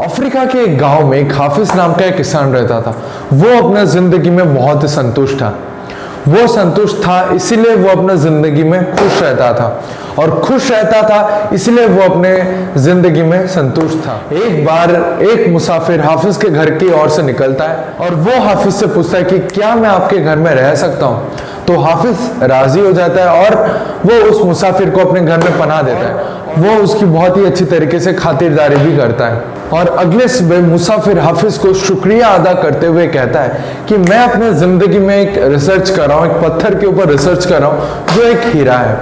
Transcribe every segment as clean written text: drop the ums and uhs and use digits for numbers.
Africa के एक गांव में एक हाफिज नाम का एक किसान रहता था। वो अपना जिंदगी में बहुत ही संतुष्ट था। वो संतुष्ट था इसीलिए वो अपना जिंदगी में खुश रहता था, और खुश रहता था इसलिए वो अपने जिंदगी में संतुष्ट था। एक बार एक मुसाफिर हाफिज के घर की ओर से निकलता है और वो हाफिज से पूछता है कि क्या मैं आपके घर में रह सकता हूँ। तो हाफिज राजी हो जाता है और वो उस मुसाफिर को अपने घर में पनाह देता है। वो उसकी बहुत ही अच्छी तरीके से खातिरदारी भी करता है, और अगले सुबह मुसाफिर हाफिज को शुक्रिया अदा करते हुए कहता है कि मैं अपने जिंदगी में एक रिसर्च कर रहा हूँ, एक पत्थर के ऊपर रिसर्च कर रहा हूँ जो एक हीरा है।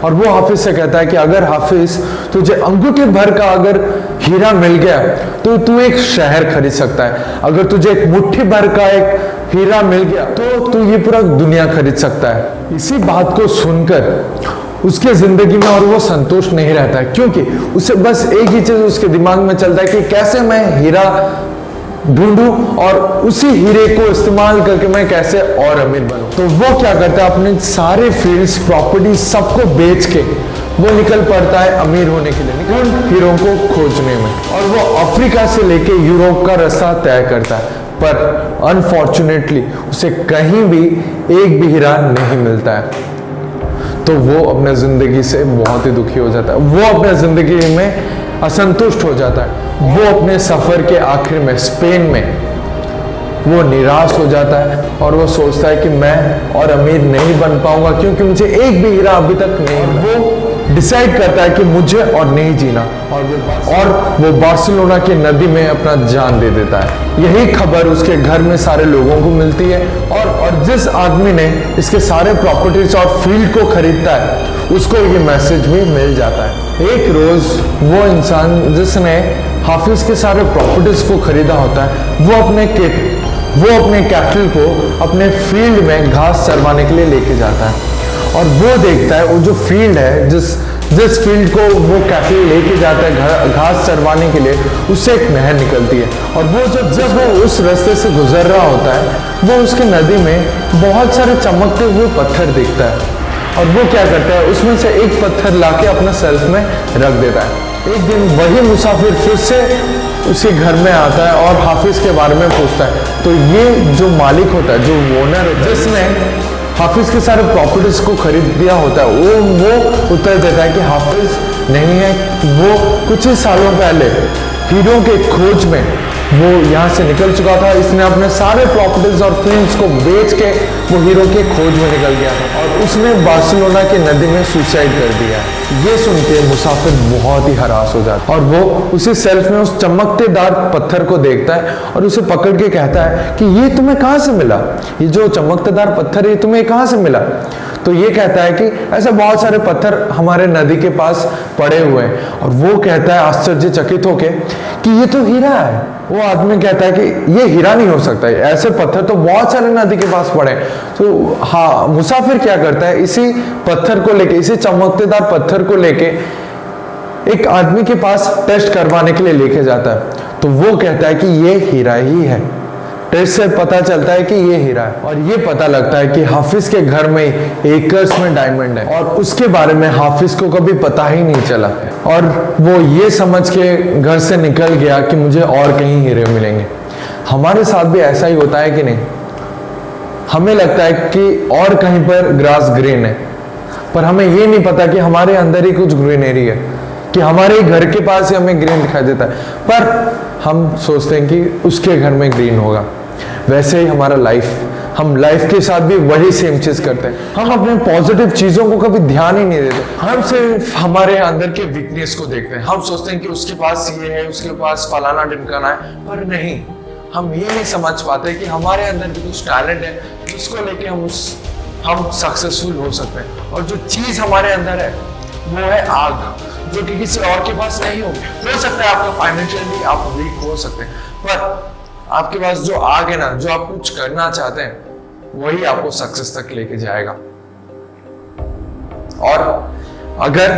और वो हाफिज से कहता है कि अगर हाफिज तुझे अंगूठे भर का अगर हीरा मिल गया तो तू एक शहर खरीद सकता है। अगर तुझे एक मुट्ठी भर का एक हीरा मिल गया तो तू ये पूरा दुनिया खरीद सकता है। इसी बात को सुनकर उसके जिंदगी में और वो संतुष्ट नहीं रहता है, क्योंकि उसे बस एक ही चीज उसके दिमाग में चलता है कि कैसे मैं हीरा ढूंढूं और उसी हीरे को इस्तेमाल करके मैं कैसे और अमीर बनूं। तो वो क्या करता है, अपने सारे फील्ड्स, प्रॉपर्टी सबको बेच के वो निकल पड़ता है अमीर होने के लिए, उन हीरों को खोजने में। और वो अफ्रीका से लेके यूरोप का रास्ता तय करता है, पर अनफॉर्चुनेटली उसे कहीं भी एक भी हीरा नहीं मिलता है। तो वो अपने जिंदगी से बहुत ही दुखी हो जाता है, वो अपने जिंदगी में असंतुष्ट हो जाता है। वो अपने सफर के आखिर में स्पेन में वो निराश हो जाता है और वो सोचता है कि मैं और अमीर नहीं बन पाऊंगा, क्योंकि मुझे एक भी हीरा अभी तक नहीं। वो डिसाइड करता है कि मुझे और नहीं जीना, और वो बार्सिलोना की नदी में अपना जान दे देता है। यही खबर उसके घर में सारे लोगों को मिलती है, और जिस आदमी ने इसके सारे प्रॉपर्टीज और फील्ड को खरीदता है उसको ये मैसेज भी मिल जाता है। एक रोज वो इंसान जिसने हाफिज के सारे प्रॉपर्टीज को खरीदा होता है वो अपने कैपिटल को अपने फील्ड में घास चरवाने के लिए लेके जाता है, और वो देखता है वो जो फील्ड है, जिस फील्ड को वो कैपिटल लेके जाता है घास चरवाने के लिए, उससे एक नहर निकलती है। और वो जब वो उस रास्ते से गुजर रहा होता है वो उसकी नदी में बहुत सारे चमकते हुए पत्थर देखता है, और वो क्या करता है उसमें से एक पत्थर लाके अपने सेल्फ में रख देता है। एक दिन वही मुसाफिर फिर से उसी घर में आता है और हाफिज के बारे में पूछता है। तो ये जो मालिक होता है, जो ओनर होता है, जिसने हाफिज के सारे प्रॉपर्टीज को खरीद दिया होता है, वो उत्तर देता है कि हाफिज नहीं है, वो कुछ ही सालों पहले हीरो के खोज में वो यहाँ से निकल चुका था। इसने अपने सारे प्रॉपर्टीज और फील्ड्स को बेच के वो हीरो के खोज में निकल गया था, और उसने बार्सिलोना की नदी में सुसाइड कर दिया। ये सुन के मुसाफिर बहुत ही हरास हो जाता है, और वो उसी सेल्फ में उस चमकतेदार पत्थर को देखता है और उसे पकड़ के कहता है कि ये तुम्हें कहाँ से मिला, ये जो चमकतेदार पत्थर है तुम्हें कहाँ से मिला। तो ये कहता है कि ऐसे बहुत सारे पत्थर हमारे नदी के पास पड़े हुए हैं, और वो कहता है आश्चर्यचकित होके कि ये तो हीरा है। वो आदमी कहता है कि ये हीरा नहीं हो सकता है, ऐसे पत्थर तो बहुत सारे नदी के पास पड़े। तो हाँ, मुसाफिर क्या करता है, इसी पत्थर को लेके, इसी चमकतेदार पत्थर को लेके एक आदमी के पास टेस्ट करवाने के लिए लेके जाता है। तो वो कहता है कि ये हीरा ही है। टेस्ट से पता चलता है कि ये हीरा है, और ये पता लगता है कि हाफिज के घर में एकर्स में डायमंड है, और उसके बारे में हाफिज को कभी पता ही नहीं चला, और वो ये समझ के घर से निकल गया कि मुझे और कहीं हीरे मिलेंगे। हमारे साथ भी ऐसा ही होता है कि नहीं? हमें लगता है कि और कहीं पर ग्रास ग्रीन है, पर हमें ये नहीं पता कि हमारे अंदर ही कुछ ग्रीनरी है, कि हमारे घर के पास ही हमें ग्रीन दिखाई देता है, पर हम सोचते हैं कि उसके घर में ग्रीन होगा। वैसे ही हमारा हम लाइफ के साथ भी वही सेम चीज करते हैं। हम अपने पॉजिटिव चीजों को कभी ध्यान ही नहीं देते, हम सिर्फ हमारे अंदर के वीकनेस को देखते हैं। हम सोचते हैं कि उसके पास ये है, उसके पास फलाना ढिमकाना है, पर नहीं, हम ये नहीं समझ पाते कि हमारे अंदर भी कुछ टैलेंट है जिसको लेके हम सक्सेसफुल हो सकते हैं। और जो चीज हमारे अंदर है वो है आग, जो कि किसी और के पास नहीं हो सकता है। आपका फाइनेंशियली आप वीक हो सकते हैं, पर आपके पास जो आग है ना, जो आप कुछ करना चाहते हैं, वही आपको सक्सेस तक लेके जाएगा। और अगर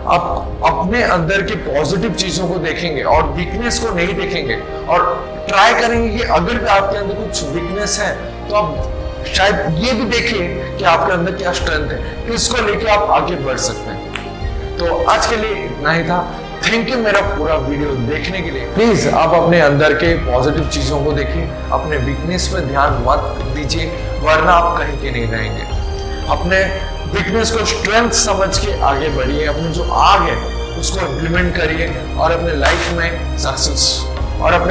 आप अपने अंदर की पॉजिटिव चीजों को देखेंगे और वीकनेस को नहीं देखेंगे, और ट्राई करेंगे कि अगर भी आपके अंदर कुछ वीकनेस है तो आप शायद ये भी देखिए कि आपके अंदर क्या स्ट्रेंथ है, इसको लेके आप आगे बढ़ सकते हैं। तो आज के लिए इतना ही था। थैंक यू मेरा पूरा वीडियो देखने के लिए। प्लीज आप अपने अंदर के पॉजिटिव चीजों को देखिए, अपने वीकनेस पे ध्यान मत दीजिए, वरना आप कहीं के नहीं रहेंगे। अपने वीकनेस को स्ट्रेंथ समझ के आगे बढ़िए, अपने जो आग है उसको इम्प्लीमेंट करिए और अपने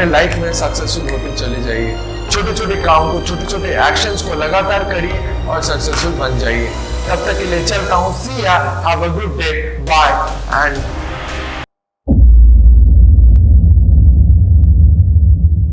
लाइफ में सक्सेसफुल होते चले जाइए। छोटे छोटे काम को, छोटे छोटे एक्शंस को लगातार करिए और सक्सेसफुल बन जाइए। तब तक के लिए चलता हूँ। See ya, have a good day, bye and